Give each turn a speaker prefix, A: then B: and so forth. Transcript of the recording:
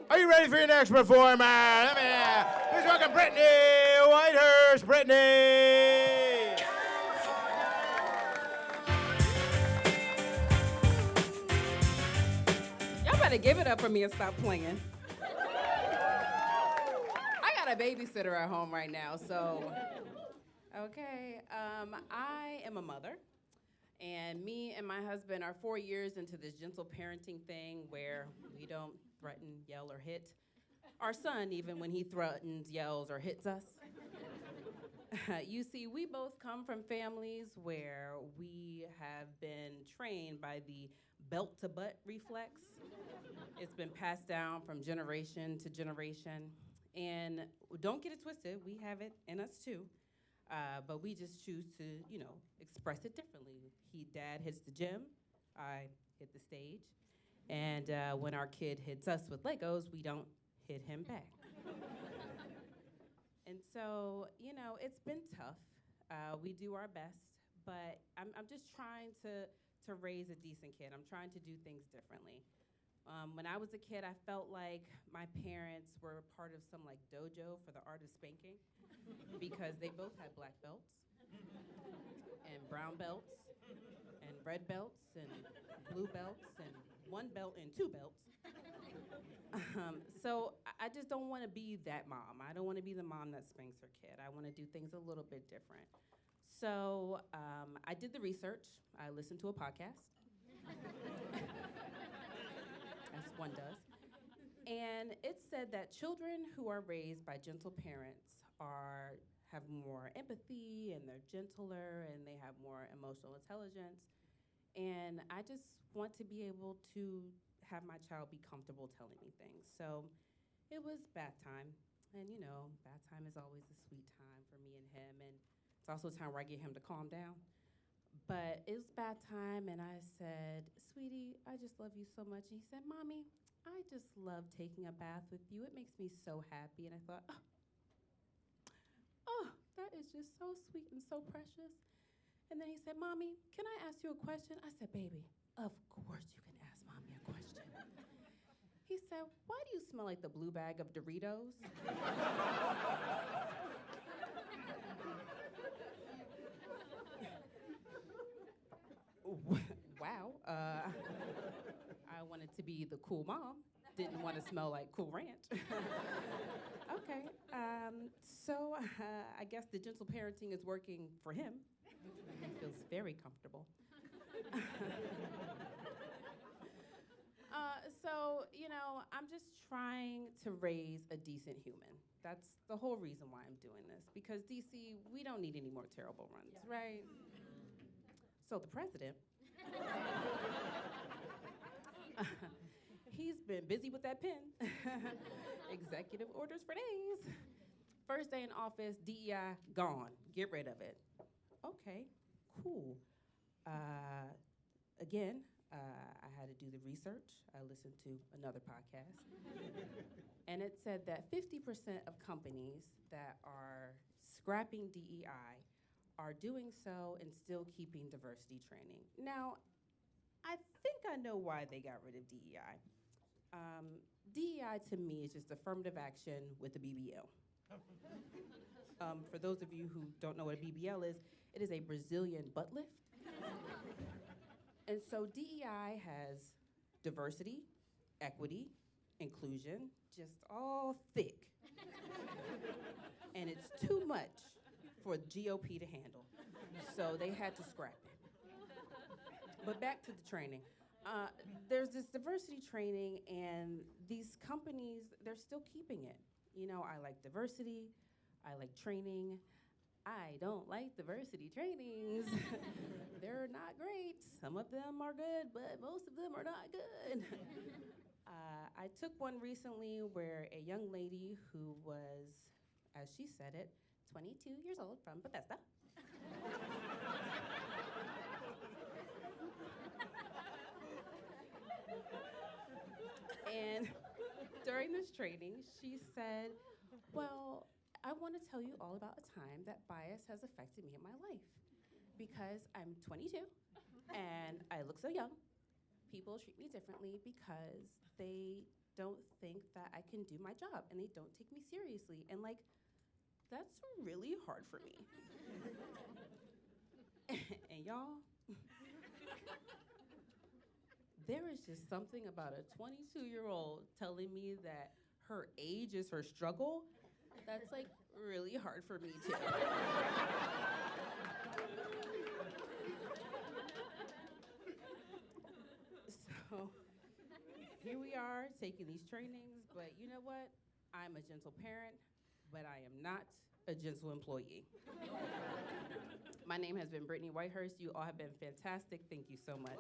A: Are you ready for your next performer? Please welcome Brittany Whitehurst. Brittany!
B: Y'all better give it up for me and stop playing. I got a babysitter at home right now, so. Okay, I am a mother, and me and my husband are 4 years into this gentle parenting thing where we don't threaten, yell, or hit our son even when he threatens, yells, or hits us. You see, we both come from families where we have been trained by the belt to butt reflex. It's been passed down from generation to generation. And don't get it twisted, we have it in us too. But we just choose to, express it differently. Dad hits the gym, I hit the stage. And when our kid hits us with Legos, we don't hit him back. And so, it's been tough. We do our best, but I'm just trying to raise a decent kid. I'm trying to do things differently. When I was a kid, I felt like my parents were part of some dojo for the art of spanking because they both had black belts and brown belts and red belts and blue belts and one belt and two belts. So I just don't want to be that mom. I don't want to be the mom that spanks her kid. I want to do things a little bit different. So I did the research. I listened to a podcast. As one does. And it said that children who are raised by gentle parents have more empathy, and they're gentler, and they have more emotional intelligence. And I just want to be able to have my child be comfortable telling me things. So it was bath time. And bath time is always a sweet time for me and him. And it's also a time where I get him to calm down. But it was bath time, and I said, "Sweetie, I just love you so much." And he said, "Mommy, I just love taking a bath with you. It makes me so happy." And I thought, oh, that is just so sweet and so precious. And then he said, "Mommy, can I ask you a question?" I said, "Baby, of course you can ask Mommy a question." He said, "Why do you smell like the blue bag of Doritos?" Wow. I wanted to be the cool mom. Didn't want to smell like Cool Ranch. Okay. So I guess the gentle parenting is working for him. He feels very comfortable. I'm just trying to raise a decent human. That's the whole reason why I'm doing this. Because, DC, we don't need any more terrible runs, right? So the president, he's been busy with that pen. Executive orders for days. First day in office, DEI gone. Get rid of it. Okay, cool. Again, I had to do the research. I listened to another podcast. And it said that 50% of companies that are scrapping DEI are doing so and still keeping diversity training. Now, I think I know why they got rid of DEI. DEI to me is just affirmative action with a BBL. For those of you who don't know what a BBL is, it is a Brazilian butt lift. And so DEI has diversity, equity, inclusion, just all thick. And it's too much for GOP to handle. So they had to scrap it. But back to the training. There's this diversity training, and these companies, they're still keeping it. I like diversity, I like training. I don't like diversity trainings. They're not great. Some of them are good, but most of them are not good. I took one recently where a young lady who was, as she said it, 22 years old from Bethesda. And during this training, she said, "Well, I want to tell you all about a time that bias has affected me in my life. Because I'm 22 and I look so young, people treat me differently because they don't think think that I can do my job and they don't take me seriously. And like, that's really hard for me. And y'all, there is just something about a 22-year-old telling me that her age is her struggle. That's like really hard for me too. So here we are taking these trainings, but you know what? I'm a gentle parent, but I am not a gentle employee. My name has been Brittany Whitehurst. You all have been fantastic. Thank you so much.